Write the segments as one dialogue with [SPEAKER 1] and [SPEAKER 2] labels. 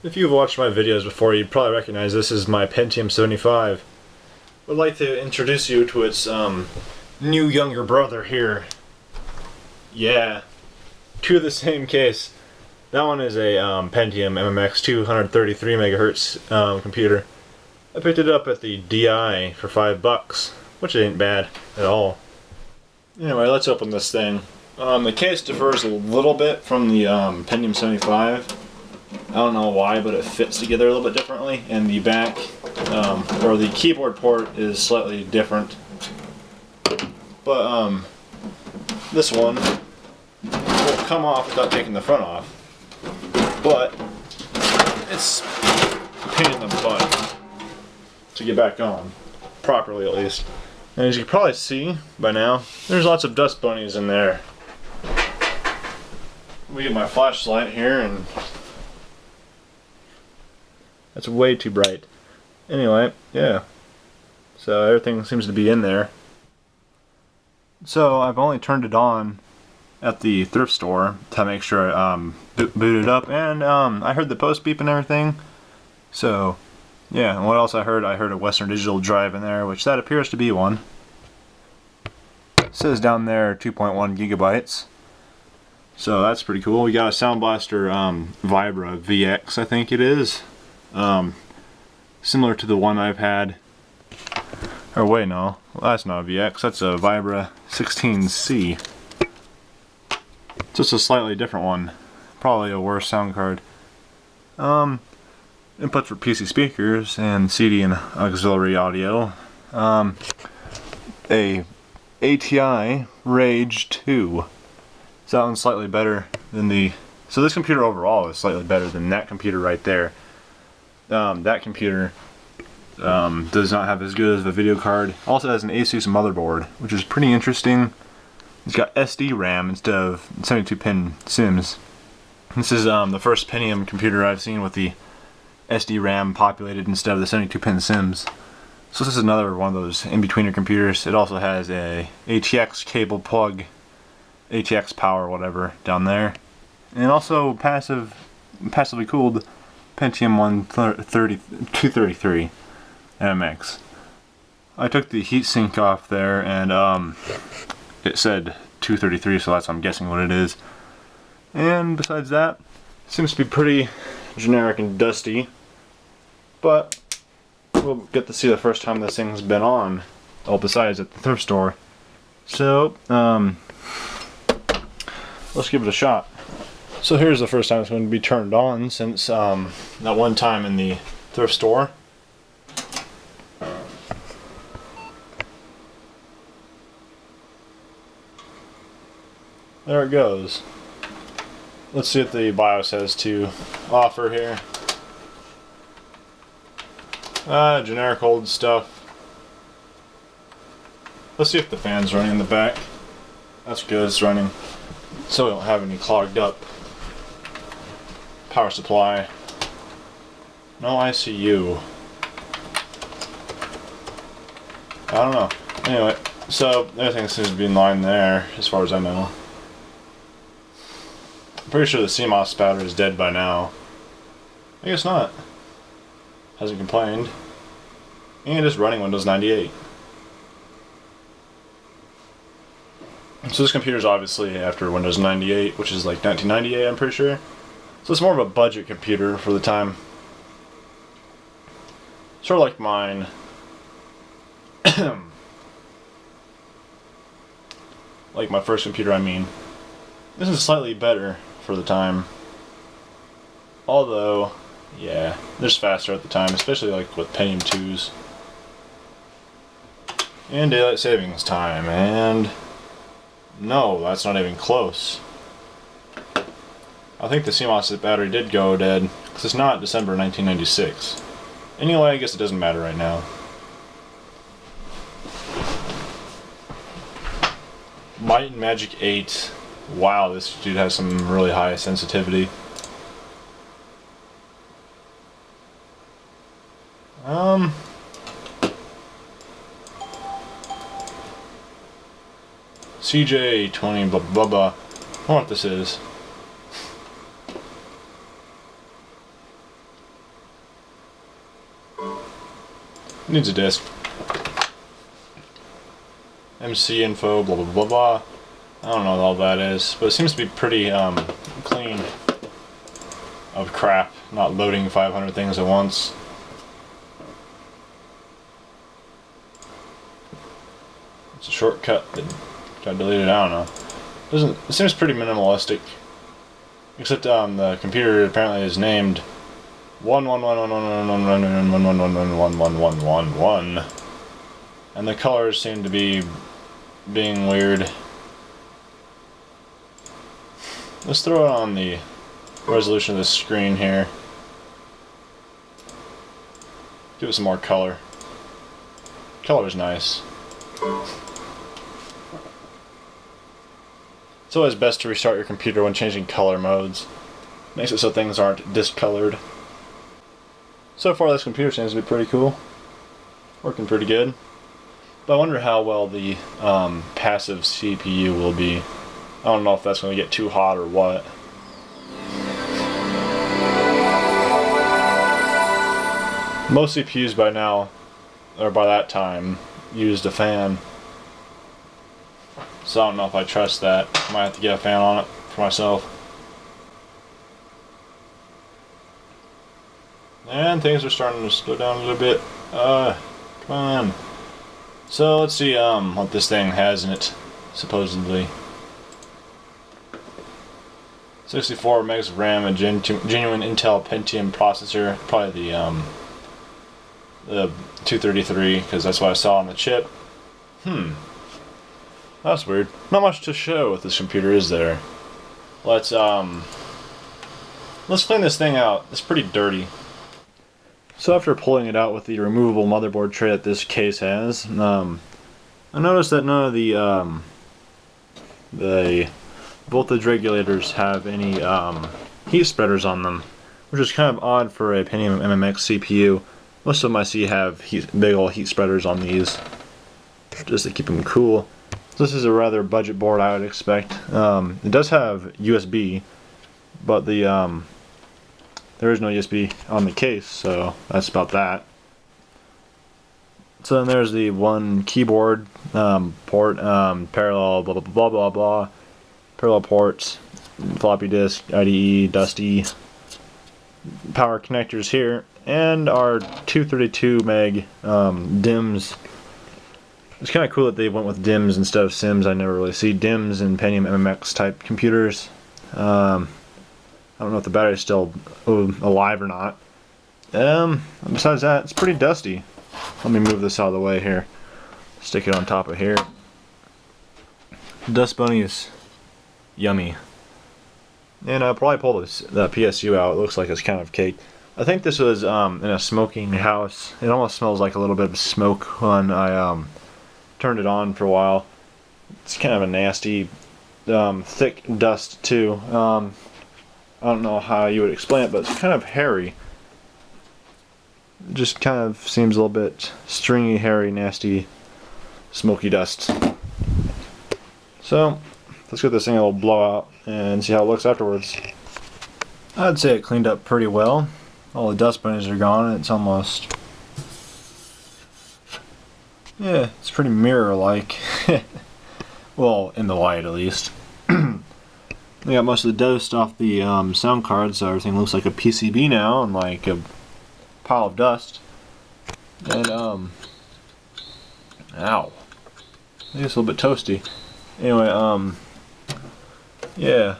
[SPEAKER 1] If you've watched my videos before, you'd probably recognize this is my Pentium 75. I'd like to introduce you to its new younger brother here. Yeah, two of the same case. That one is a Pentium MMX 233 megahertz computer. I picked it up at the DI for $5, which ain't bad at all. Anyway, let's open this thing. The case differs a little bit from the Pentium 75. I don't know why, but it fits together a little bit differently, and the back, or the keyboard port, is slightly different. But this one will come off without taking the front off, but it's a pain in the butt to get back on, properly at least. And as you can probably see by now, there's lots of dust bunnies in there. We get my flashlight here, and that's way too bright. Anyway, yeah. So everything seems to be in there. So I've only turned it on at the thrift store to make sure it booted up, and I heard the post beep and everything. So yeah, and what else I heard? I heard a Western Digital drive in there, which that appears to be one. It says down there 2.1 gigabytes. So that's pretty cool. We got a Sound Blaster Vibra VX, I think it is. Similar to the one I've had. Or wait, no, that's not a VX, that's a Vibra 16C. Just a slightly different one. Probably a worse sound card. Inputs for PC speakers and CD and auxiliary audio. A ATI Rage 2. So that one's slightly better than the... So this computer overall is slightly better than that computer right there. That computer does not have as good of a video card. Also has an Asus motherboard, which is pretty interesting. It's got SD RAM instead of 72-pin SIMs. This is the first Pentium computer I've seen with the SD RAM populated instead of the 72-pin SIMs. So this is another one of those in-betweener computers. It also has a ATX cable plug, ATX power, whatever, down there. And also passively cooled Pentium 233 MMX. I took the heatsink off there, and it said 233, so that's, I'm guessing, what it is. And besides that, it seems to be pretty generic and dusty, but we'll get to see the first time this thing's been on. Oh, besides at the thrift store. So, let's give it a shot. So here's the first time it's going to be turned on since that one time in the thrift store. There it goes. Let's see what the BIOS has to offer here. Generic old stuff. Let's see if the fan's running in the back. That's good, it's running. So we don't have any clogged up. Power supply. No ICU. I don't know. Anyway, so everything seems to be in line there, as far as I know. I'm pretty sure the CMOS spouter is dead by now. I guess not. Hasn't complained. And it's running Windows 98. So this computer is obviously after Windows 98, which is like 1998, I'm pretty sure. So it's more of a budget computer for the time. Sort of like mine. Like my first computer, I mean. This is slightly better for the time. Although, yeah, just faster at the time, especially like with Pentium 2s. And daylight savings time, and no, that's not even close. I think the CMOS battery did go dead, because it's not December 1996. Anyway, I guess it doesn't matter right now. Might and Magic 8. Wow, this dude has some really high sensitivity. CJ20 blah blah blah. I don't know what this is. Needs a disk. MC info, blah blah blah blah. I don't know what all that is, but it seems to be pretty clean of crap, not loading 500 things at once. It's a shortcut that got deleted, I don't know. It seems pretty minimalistic. Except the computer apparently is named 1111111111111, and the colors seem to be being weird. Let's throw it on the resolution of the screen here. Give it some more color. Color's nice. It's always best to restart your computer when changing color modes. Makes it so things aren't discolored. So far this computer seems to be pretty cool. Working pretty good. But I wonder how well the passive CPU will be. I don't know if that's going to get too hot or what. Most CPUs by now, or by that time, used a fan. So I don't know if I trust that. Might have to get a fan on it for myself. And things are starting to slow down a little bit. Come on. So let's see what this thing has in it, supposedly. 64 megs of RAM, a genuine Intel Pentium processor, probably the 233, because that's what I saw on the chip. That's weird. Not much to show with this computer, is there? Let's clean this thing out. It's pretty dirty. So after pulling it out with the removable motherboard tray that this case has, I noticed that none of the voltage regulators have any heat spreaders on them, which is kind of odd for a Pentium MMX CPU. Most of them I see have big old heat spreaders on these, just to keep them cool. This is a rather budget board, I would expect. It does have USB, but there is no USB on the case, so that's about that. So then there's the one keyboard port, parallel, blah blah blah blah blah, parallel ports, floppy disk, IDE, Dusty, power connectors here, and our 232 meg DIMMs. It's kind of cool that they went with DIMMs instead of SIMs. I never really see DIMMs in Pentium MMX type computers. I don't know if the battery's still alive or not. Besides that, it's pretty dusty. Let me move this out of the way here. Stick it on top of here. Dust bunny is yummy. And I'll probably pull the PSU out. It looks like it's kind of caked. I think this was in a smoking house. It almost smells like a little bit of smoke when I turned it on for a while. It's kind of a nasty, thick dust too. I don't know how you would explain it, but it's kind of hairy. It just kind of seems a little bit stringy, hairy, nasty, smoky dust. So let's get this thing a little blowout and see how it looks afterwards. I'd say it cleaned up pretty well. All the dust bunnies are gone. It's almost, yeah, it's pretty mirror-like. Well, in the light at least. We got most of the dust off the sound card, so everything looks like a PCB now and like a pile of dust. And ow, I think it's a little bit toasty. Anyway, yeah,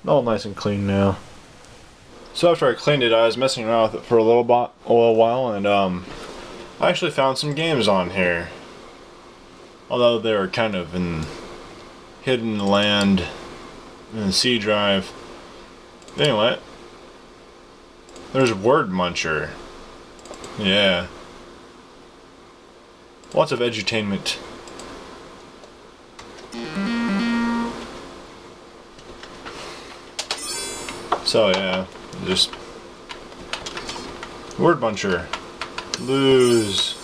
[SPEAKER 1] all nice and clean now. So after I cleaned it, I was messing around with it for a little while, and I actually found some games on here. Although they were kind of in hidden land in the C drive. Anyway, there's Word Muncher. Yeah. Lots of edutainment. So yeah, just Word Muncher. Lose.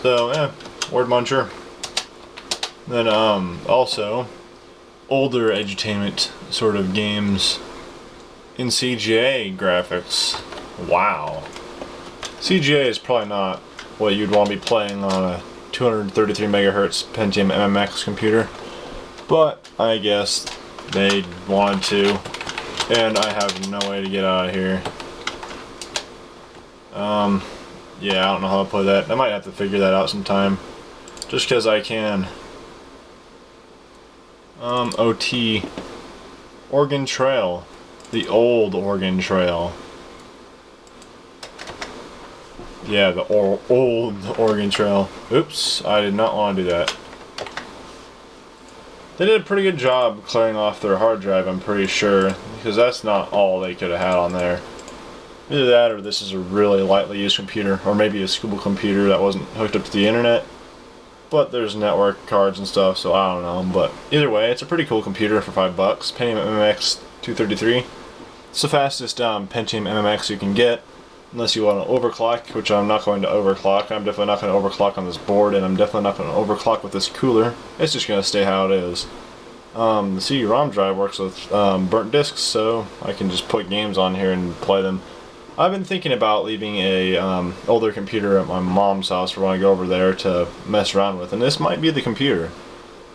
[SPEAKER 1] So yeah, Word Muncher. Then also older edutainment sort of games in CGA graphics. Wow. CGA is probably not what you'd want to be playing on a 233 megahertz Pentium MMX computer, but I guess they wanted to, and I have no way to get out of here. Yeah, I don't know how to play that. I might have to figure that out sometime, just because I can. OT. Oregon Trail. The old Oregon Trail. Yeah, the old Oregon Trail. Oops, I did not want to do that. They did a pretty good job clearing off their hard drive, I'm pretty sure, because that's not all they could have had on there. Either that or this is a really lightly used computer, or maybe a school computer that wasn't hooked up to the internet. But there's network cards and stuff, so I don't know. But either way, it's a pretty cool computer for $5. Pentium MMX 233. It's the fastest Pentium MMX you can get, unless you want to overclock, which I'm not going to overclock. I'm definitely not going to overclock on this board, and I'm definitely not going to overclock with this cooler. It's just going to stay how it is. The CD-ROM drive works with burnt discs, so I can just put games on here and play them. I've been thinking about leaving a older computer at my mom's house for when I go over there to mess around with, and this might be the computer.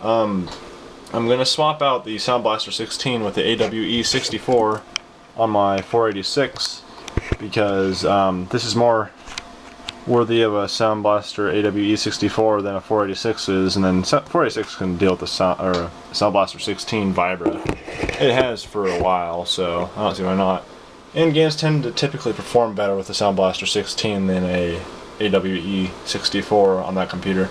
[SPEAKER 1] I'm going to swap out the Sound Blaster 16 with the AWE 64 on my 486 because this is more worthy of a Sound Blaster AWE 64 than a 486 is, and then 486 can deal with the Sound Blaster 16 Vibra. It has for a while, so I don't see why not. And games tend to typically perform better with the Sound Blaster 16 than a AWE 64 on that computer.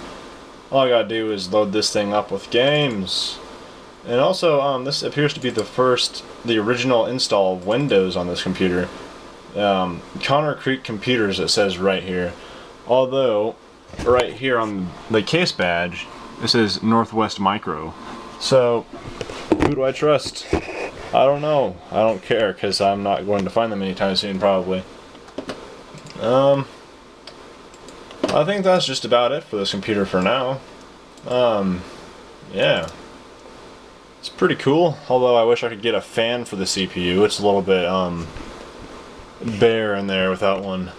[SPEAKER 1] All I gotta do is load this thing up with games. And also, this appears to be the original install of Windows on this computer. Connor Creek Computers, it says right here. Although, right here on the case badge, it says Northwest Micro. So, who do I trust? I don't know. I don't care, because I'm not going to find them anytime soon, probably. I think that's just about it for this computer for now. Yeah. It's pretty cool, although I wish I could get a fan for the CPU. It's a little bit, bare in there without one.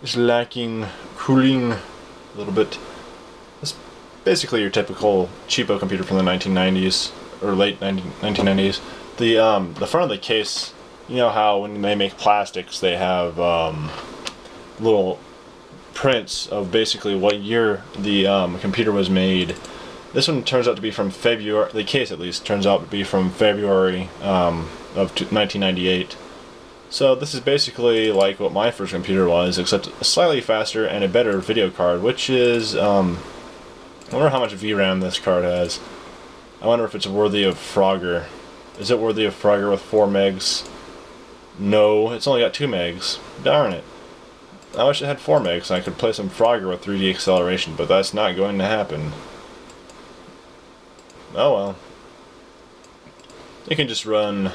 [SPEAKER 1] It's lacking cooling a little bit. It's basically your typical cheapo computer from the 1990s. Or late 1990s. The front of the case, you know how when they make plastics they have little prints of basically what year the computer was made. This one turns out to be from February, the case at least, turns out to be from February of 1998. So this is basically like what my first computer was, except slightly faster and a better video card, which is, I wonder how much VRAM this card has. I wonder if it's worthy of Frogger. Is it worthy of Frogger with 4 megs? No, it's only got 2 megs. Darn it. I wish it had 4 megs and I could play some Frogger with 3D acceleration, but that's not going to happen. Oh well. You can just run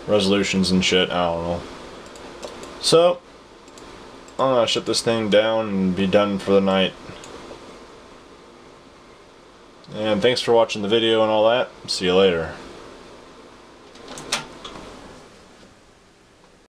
[SPEAKER 1] resolutions and shit, I don't know. So, I'm gonna shut this thing down and be done for the night. And thanks for watching the video and all that. See you later.